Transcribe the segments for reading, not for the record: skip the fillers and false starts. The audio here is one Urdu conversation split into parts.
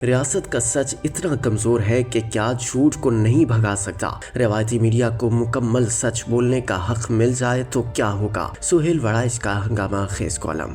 ریاست کا سچ اتنا کمزور ہے کہ کیا جھوٹ کو نہیں بھگا سکتا؟ روایتی میڈیا کو مکمل سچ بولنے کا حق مل جائے تو کیا ہوگا؟ سہیل وڑائچ کا ہنگامہ خیز کالم۔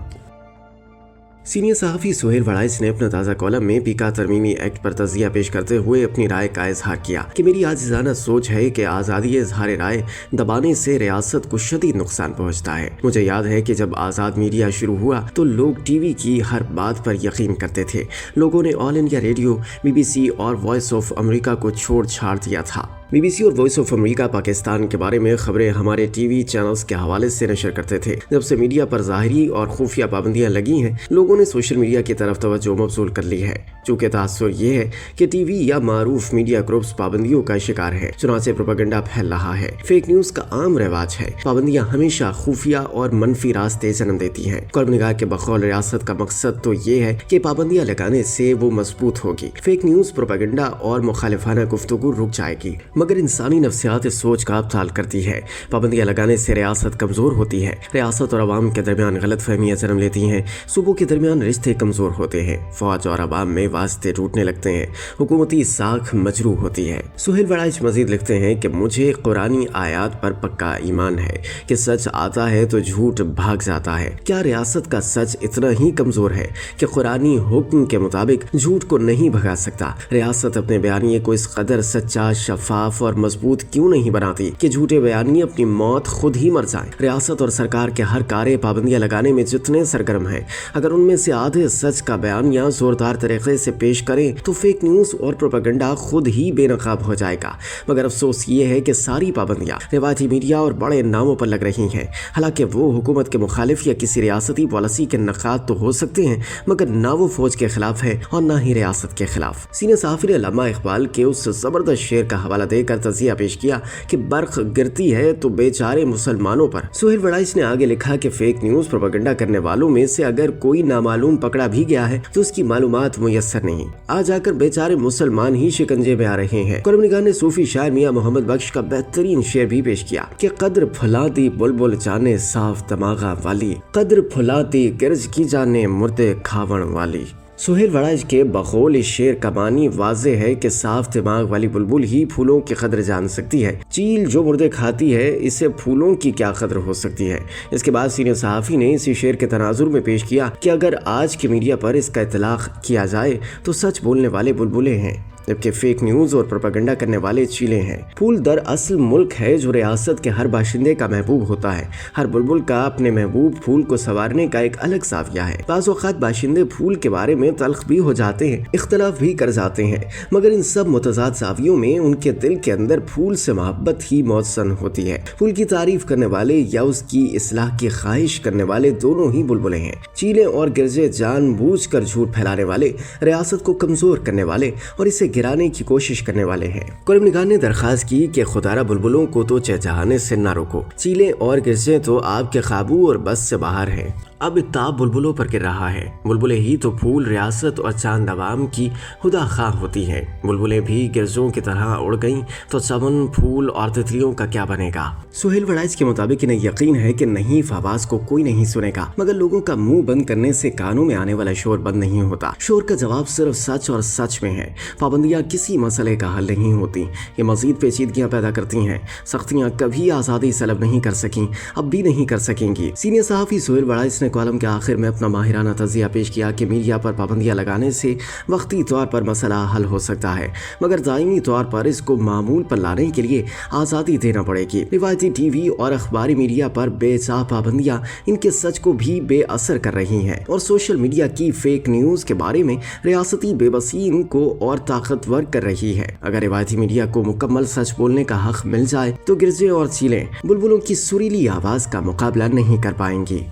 سینئر صحافی سہیل وڑائچ نے اپنا تازہ کالم میں پیکا ترمیمی ایکٹ پر تجزیہ پیش کرتے ہوئے اپنی رائے کا اظہار کیا کہ میری عاجزانہ سوچ ہے کہ آزادی اظہار رائے دبانے سے ریاست کو شدید نقصان پہنچتا ہے۔ مجھے یاد ہے کہ جب آزاد میڈیا شروع ہوا تو لوگ ٹی وی کی ہر بات پر یقین کرتے تھے۔ لوگوں نے آل انڈیا ریڈیو، BBC اور وائس آف امریکہ کو چھوڑ چھاڑ دیا تھا۔ BBC اور وائس آف امریکہ پاکستان کے بارے میں خبریں ہمارے ٹی وی چینلز کے حوالے سے نشر کرتے تھے۔ جب سے میڈیا پر ظاہری اور خفیہ پابندیاں لگی ہیں، لوگوں نے سوشل میڈیا کی طرف توجہ مبذول کر لی ہے۔ چونکہ تاثر یہ ہے کہ ٹی وی یا معروف میڈیا گروپس پابندیوں کا شکار ہے، چنانچہ پروپیگنڈا پھیل رہا ہے۔ فیک نیوز کا عام رواج ہے۔ پابندیاں ہمیشہ خفیہ اور منفی راستے جنم دیتی ہیں۔ کالم نگار کے بقول ریاست کا مقصد تو یہ ہے کہ پابندیاں لگانے سے وہ مضبوط ہوگی، فیک نیوز، پروپیگنڈا اور مخالفانہ گفتگو رک جائے گی، مگر انسانی نفسیات اس سوچ کا ابطال کرتی ہے۔ پابندیاں لگانے سے ریاست کمزور ہوتی ہے، ریاست اور عوام کے درمیان غلط فہمیاں جنم لیتی ہیں، صوبوں کے درمیان رشتے کمزور ہوتے ہیں، فوج اور عوام میں واسطے ٹوٹنے لگتے ہیں، حکومتی ساکھ مجروح ہوتی ہے۔ سہیل وڑائچ مزید لکھتے ہیں کہ مجھے قرآنی آیات پر پکا ایمان ہے کہ سچ آتا ہے تو جھوٹ بھاگ جاتا ہے۔ کیا ریاست کا سچ اتنا ہی کمزور ہے کہ قرآنی حکم کے مطابق جھوٹ کو نہیں بھگا سکتا؟ ریاست اپنے بیانیے کو اس قدر سچا، شفاف اور مضبوط کیوں نہیں بناتی کہ جھوٹے بیانیے اپنی موت خود ہی مر جائیں؟ ریاست اور سرکار کے ہر کارے پابندیاں لگانے میں جتنے سرگرم ہیں، اگر ان میں سے آدھے سچ کا بیانیہ زوردار طریقے سے پیش کریں تو فیک نیوز اور پروپیگنڈا خود ہی بے نقاب ہو جائے گا۔ مگر افسوس یہ ہے کہ ساری پابندیاں روایتی میڈیا اور بڑے ناموں پر لگ رہی ہیں، حالانکہ وہ حکومت کے مخالف یا کسی ریاستی پالیسی کے نقاد تو ہو سکتے ہیں، مگر نہ وہ فوج کے خلاف ہے اور نہ ہی ریاست کے خلاف۔ سینئر صحافی نے علامہ اقبال کے اس زبردست شعر کا حوالہ دے کر تجزیہ پیش کیا کہ برق گرتی ہے تو بیچارے مسلمانوں پر۔ سہیل وڑائچ نے آگے لکھا کہ فیک نیوز، پروپیگنڈا کرنے والوں میں سے اگر کوئی نامعلوم پکڑا بھی گیا ہے تو اس کی معلومات میسر نہیں، آج آ کر بیچارے مسلمان ہی شکنجے میں آ رہے ہیں۔ کالم نگار نے صوفی شاعر میاں محمد بخش کا بہترین شعر بھی پیش کیا کہ قدر پھلاتی بلبل جانے صاف دماغا والی، قدر پھلاتی گرج کی جانے مردے کھاون والی۔ سہیل وڑائچ کے بقول اس شعر کا معنی واضح ہے کہ صاف دماغ والی بلبل ہی پھولوں کی قدر جان سکتی ہے، چیل جو مردے کھاتی ہے اسے پھولوں کی کیا قدر ہو سکتی ہے۔ اس کے بعد سینئر صحافی نے اسی شعر کے تناظر میں پیش کیا کہ اگر آج کی میڈیا پر اس کا اطلاق کیا جائے تو سچ بولنے والے بلبلیں ہیں، جبکہ فیک نیوز اور پروپیگنڈا کرنے والے چیلیں ہیں۔ پھول در اصل ملک ہے جو ریاست کے ہر باشندے کا محبوب ہوتا ہے۔ ہر بلبل کا اپنے محبوب پھول کو سنوارنے کا ایک الگ زاویہ ہے۔ بعض اوقات باشندے پھول کے بارے میں تلخ بھی ہو جاتے ہیں، اختلاف بھی کر جاتے ہیں، مگر ان سب متضاد زاویوں میں ان کے دل کے اندر پھول سے محبت ہی موسن ہوتی ہے۔ پھول کی تعریف کرنے والے یا اس کی اصلاح کی خواہش کرنے والے دونوں ہی بلبلیں ہیں۔ چیلیں اور گرجے جان بوجھ کر جھوٹ پھیلانے والے، ریاست کو کمزور کرنے والے اور اسے گرانے کی کوشش کرنے والے ہیں۔ کالم نگار نے درخواست کی کہ خدارہ بلبلوں کو تو چہچہانے سے نہ روکو، چیلیں اور گرجے تو آپ کے قابو اور بس سے باہر ہیں، اب اتاب بلبلوں پر گر رہا ہے۔ بلبلیں ہی تو پھول، ریاست اور چاند عوام کی خدا خواہ ہوتی ہیں۔ بلبلیں بھی گرجوں کی طرح اڑ گئیں تو چمن، پھول اور تتلیوں کا کیا بنے گا؟ سہیل وڑائچ کے مطابق انہیں یقین ہے کہ نہیں آواز کو کوئی نہیں سنے گا، مگر لوگوں کا منہ بند کرنے سے کانوں میں آنے والا شور بند نہیں ہوتا۔ شور کا جواب صرف سچ اور سچ میں ہے۔ پابندیاں کسی مسئلے کا حل نہیں ہوتی، یہ مزید پیچیدگیاں پیدا کرتی ہیں۔ سختیاں کبھی آزادی سلب نہیں کر سکیں، اب بھی نہیں کر سکیں گی۔ سینئر صحافی سہیل وڑائچ نے کالم کے آخر میں اپنا ماہرانہ تجزیہ پیش کیا کہ میڈیا پر پابندیاں لگانے سے وقتی طور پر مسئلہ حل ہو سکتا ہے، مگر دائمی طور پر اس کو معمول پر لانے کے لیے آزادی دینا پڑے گی۔ روایتی ٹی وی اور اخباری میڈیا پر بے جا پابندیاں ان کے سچ کو بھی بے اثر کر رہی ہیں، اور سوشل میڈیا کی فیک نیوز کے بارے میں ریاستی بے بسی ان کو اور طاقتور کر رہی ہے۔ اگر روایتی میڈیا کو مکمل سچ بولنے کا حق مل جائے تو گرجے اور چیلیں بلبلوں کی سریلی آواز کا مقابلہ نہیں کر پائیں گی۔